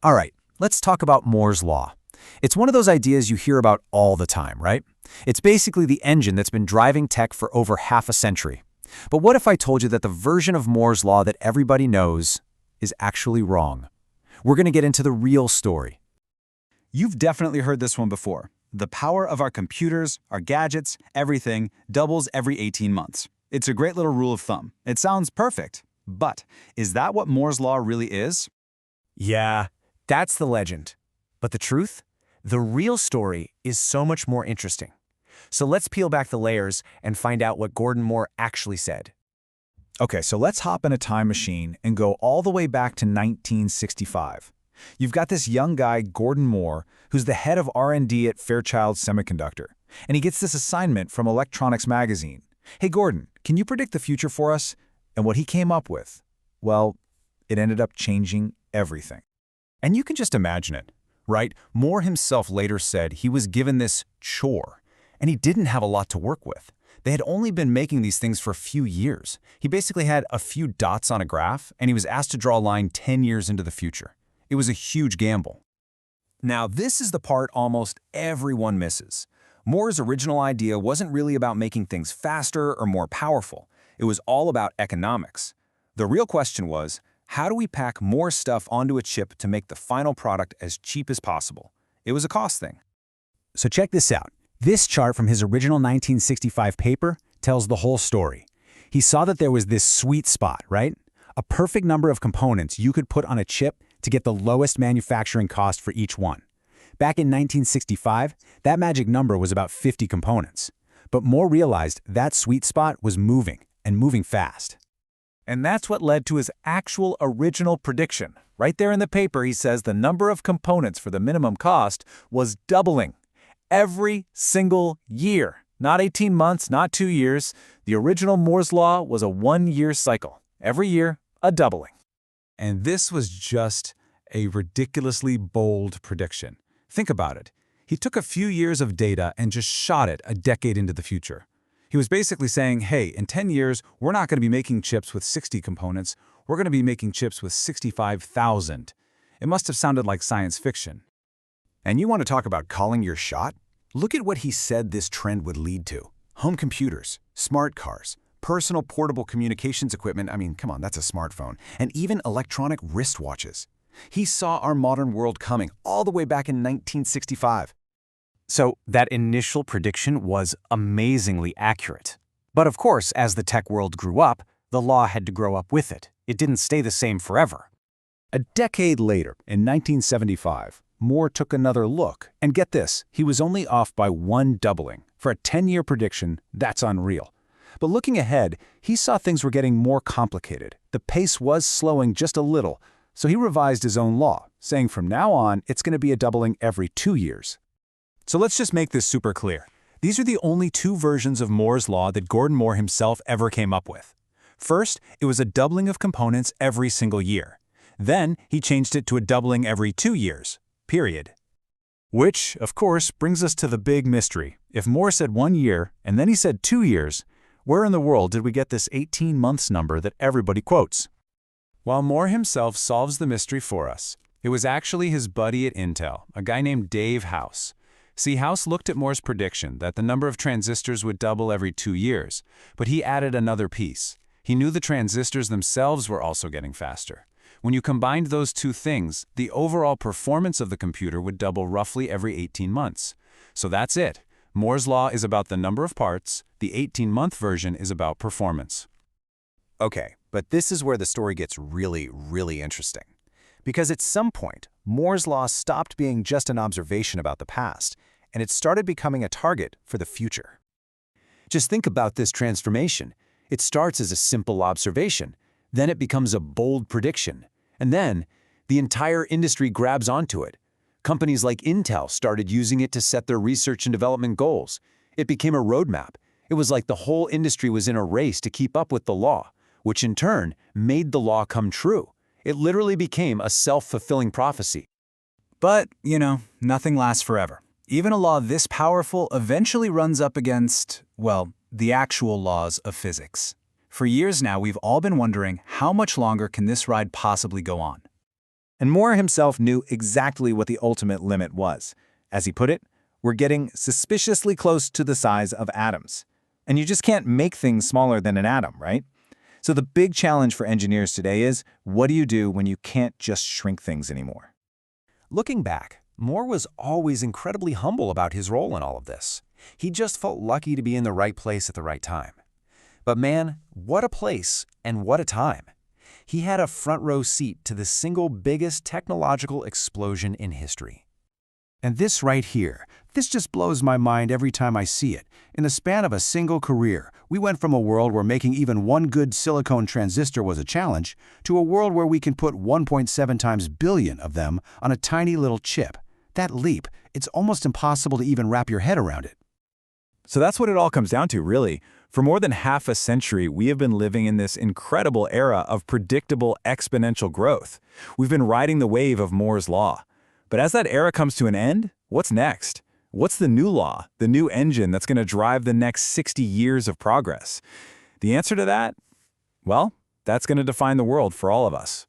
All right, let's talk about Moore's Law. It's one of those ideas you hear about all the time, right? It's basically the engine that's been driving tech for over half a century. But what if I told you that the version of Moore's Law that everybody knows is actually wrong? We're going to get into the real story. You've definitely heard this one before. The power of our computers, our gadgets, everything doubles every 18 months. It's a great little rule of thumb. It sounds perfect. But is that what Moore's Law really is? Yeah, that's the legend. But the truth? The real story is so much more interesting. So let's peel back the layers and find out what Gordon Moore actually said. Okay, so let's hop in a time machine and go all the way back to 1965. You've got this young guy, Gordon Moore, who's the head of R&D at Fairchild Semiconductor, and he gets this assignment from Electronics magazine. Hey, Gordon, can you predict the future for us? And what he came up with, well, it ended up changing everything. And you can just imagine it, right? Moore himself later said he was given this chore, and he didn't have a lot to work with. They had only been making these things for a few years. He basically had a few dots on a graph, and he was asked to draw a line 10 years into the future. It was a huge gamble. Now, this is the part almost everyone misses. Moore's original idea wasn't really about making things faster or more powerful. It was all about economics. The real question was, how do we pack more stuff onto a chip to make the final product as cheap as possible? It was a cost thing. So check this out. This chart from his original 1965 paper tells the whole story. He saw that there was this sweet spot, right? A perfect number of components you could put on a chip to get the lowest manufacturing cost for each one. Back in 1965, that magic number was about 50 components. But Moore realized that sweet spot was moving, and moving fast. And that's what led to his actual original prediction. Right there in the paper, he says the number of components for the minimum cost was doubling every single year. Not 18 months, not 2 years. The original Moore's Law was a 1-year cycle. Every year, a doubling. And this was just a ridiculously bold prediction. Think about it. He took a few years of data and just shot it a decade into the future. He was basically saying, hey, in 10 years, we're not going to be making chips with 60 components. We're going to be making chips with 65,000. It must have sounded like science fiction. And you want to talk about calling your shot? Look at what he said this trend would lead to. Home computers, smart cars, personal portable communications equipment, I mean, come on, that's a smartphone, and even electronic wristwatches. He saw our modern world coming all the way back in 1965. So that initial prediction was amazingly accurate. But of course, as the tech world grew up, the law had to grow up with it. It didn't stay the same forever. A decade later, in 1975, Moore took another look, and get this, he was only off by one doubling. For a 10-year prediction, that's unreal. But looking ahead, he saw things were getting more complicated. The pace was slowing just a little, so he revised his own law, saying from now on, it's going to be a doubling every 2 years. So let's just make this super clear. These are the only two versions of Moore's Law that Gordon Moore himself ever came up with. First, it was a doubling of components every single year. Then, he changed it to a doubling every 2 years, period. Which, of course, brings us to the big mystery. If Moore said 1 year, and then he said 2 years, where in the world did we get this 18 months number that everybody quotes? While Moore himself solves the mystery for us, it was actually his buddy at Intel, a guy named Dave House. See, House looked at Moore's prediction that the number of transistors would double every 2 years, but he added another piece. He knew the transistors themselves were also getting faster. When you combined those two things, the overall performance of the computer would double roughly every 18 months. So that's it. Moore's Law is about the number of parts, the 18-month version is about performance. Okay, but this is where the story gets really, really interesting. Because at some point, Moore's Law stopped being just an observation about the past, and it started becoming a target for the future. Just think about this transformation. It starts as a simple observation, then it becomes a bold prediction, and then the entire industry grabs onto it. Companies like Intel started using it to set their research and development goals. It became a roadmap. It was like the whole industry was in a race to keep up with the law, which in turn made the law come true. It literally became a self-fulfilling prophecy. But, nothing lasts forever. Even a law this powerful eventually runs up against, well, the actual laws of physics. For years now, we've all been wondering, how much longer can this ride possibly go on? And Moore himself knew exactly what the ultimate limit was. As he put it, we're getting suspiciously close to the size of atoms. And you just can't make things smaller than an atom, right? So the big challenge for engineers today is, what do you do when you can't just shrink things anymore? Looking back, Moore was always incredibly humble about his role in all of this. He just felt lucky to be in the right place at the right time. But man, what a place and what a time. He had a front-row seat to the single biggest technological explosion in history. And this right here, this just blows my mind every time I see it. In the span of a single career, we went from a world where making even one good silicone transistor was a challenge to a world where we can put 1.7 times billion of them on a tiny little chip. That leap, it's almost impossible to even wrap your head around it. So that's what it all comes down to, really. For more than half a century, we have been living in this incredible era of predictable exponential growth. We've been riding the wave of Moore's law. But as that era comes to an end, what's next? What's the new law, the new engine that's going to drive the next 60 years of progress? The answer to that? Well, that's going to define the world for all of us.